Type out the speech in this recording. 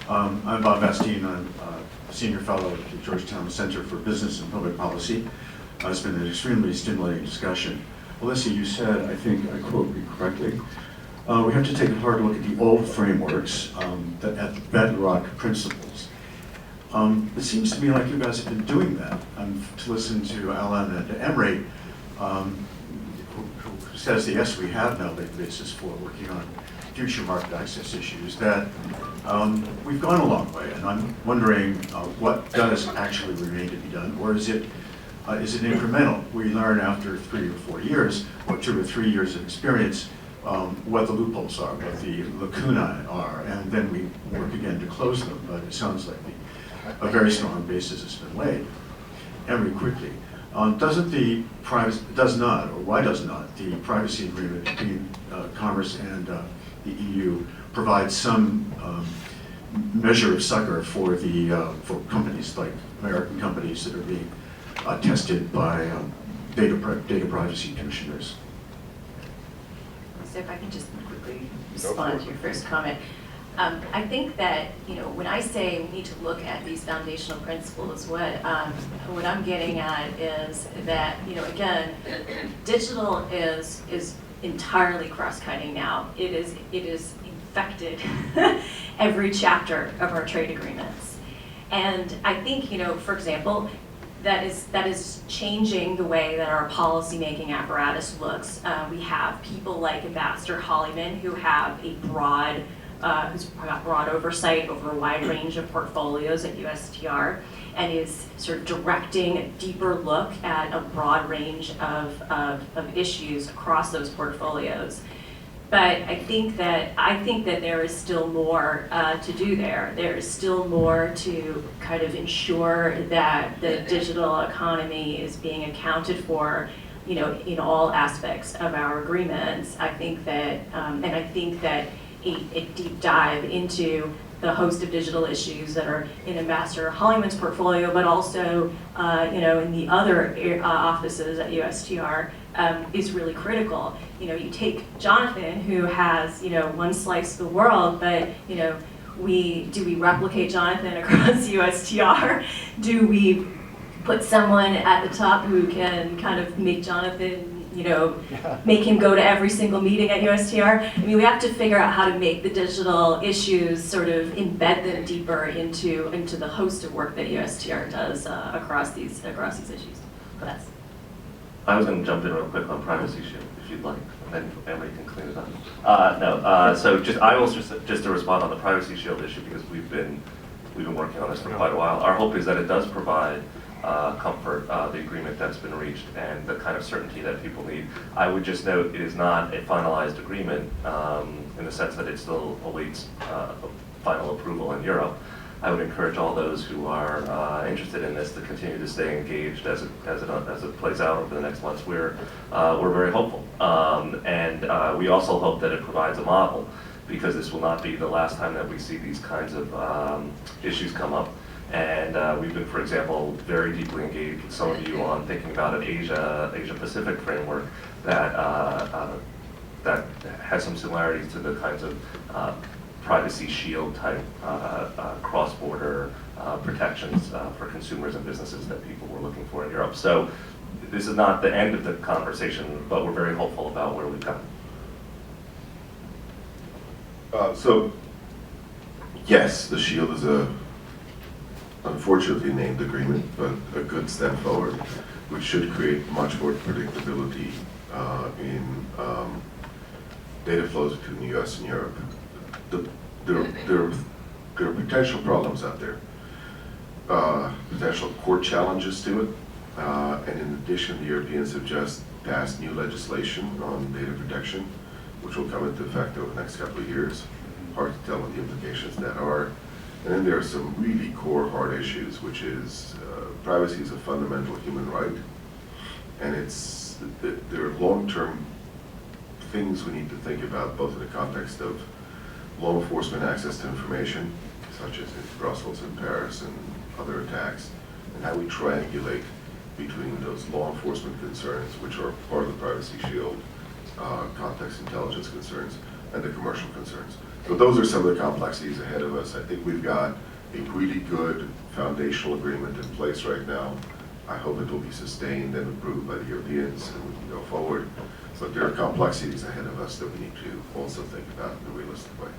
I'm Bob Bastine. I'm a senior fellow at the Georgetown Center for Business and Public Policy. It's been an extremely stimulating discussion. Alyssa, you said, I think I quote you correctly, we have to take a hard look at the old frameworks, at the bedrock principles. It seems to me like you guys have been doing that. To listen to Alan and Emery, who says that yes, we have now the basis for working on future market access issues, that we've gone a long way, and I'm wondering what does actually remain to be done, or is it incremental? We learn after 3 or 4 years, or 2 or 3 years of experience, what the loopholes are, what the lacunae are, and then we work again to close them. But it sounds like a very strong basis has been laid. Emery, quickly, why does not the privacy agreement between Commerce and the EU provide some measure of succor for for companies like American companies that are being tested by data privacy commissioners? So if I can just quickly respond to your first comment. I think that, when I say we need to look at these foundational principles, what I'm getting at is that, again, digital is entirely cross-cutting now. It is infected every chapter of our trade agreements. And I think, for example, that is changing the way that our policy-making apparatus looks. We have people like Ambassador Hollyman who have who's got broad oversight over a wide range of portfolios at USTR, and is sort of directing a deeper look at a broad range of issues across those portfolios. But I think that there is still more to do there. There is still more to kind of ensure that the digital economy is being accounted for, in all aspects of our agreements. I think that, a deep dive into the host of digital issues that are in Ambassador Hollyman's portfolio, but also, in the other offices at USTR, is really critical. You take Jonathan, who has, one slice of the world, but, do we replicate Jonathan across USTR? Do we put someone at the top who can kind of make Jonathan, make him go to every single meeting at USTR? I mean, we have to figure out how to make the digital issues sort of embed them deeper into the host of work that USTR does across these issues. That's. I was going to jump in real quick on privacy shield, if you'd like, and then Emily can clean it up. So I will just to respond on the privacy shield issue, because we've been working on this for quite a while. Our hope is that it does provide comfort, the agreement that's been reached, and the kind of certainty that people need. I would just note it is not a finalized agreement in the sense that it still awaits final approval in Europe. I would encourage all those who are interested in this to continue to stay engaged as it plays out over the next months. We're very hopeful, and we also hope that it provides a model, because this will not be the last time that we see these kinds of issues come up. And we've been, for example, very deeply engaged with some of you on thinking about an Asia-Pacific framework that has some similarities to the kinds of privacy shield type cross-border protections for consumers and businesses that people were looking for in Europe. So this is not the end of the conversation, but we're very hopeful about where we've come. So yes, the shield is a unfortunately named agreement, but a good step forward, which should create much more predictability in data flows between the US and Europe. There are potential problems out there, potential court challenges to it, and in addition, the Europeans have just passed new legislation on data protection, which will come into effect over the next couple of years. Hard to tell what the implications of that are. And then there are some really core hard issues, which is privacy is a fundamental human right, and there are long-term things we need to think about, both in the context of law enforcement access to information, such as in Brussels and Paris and other attacks, and how we triangulate between those law enforcement concerns, which are part of the privacy shield, context intelligence concerns, and the commercial concerns. So those are some of the complexities ahead of us. I think we've got a really good foundational agreement in place right now. I hope it will be sustained and approved by the Europeans and we can go forward. But there are complexities ahead of us that we need to also think about in a realistic way.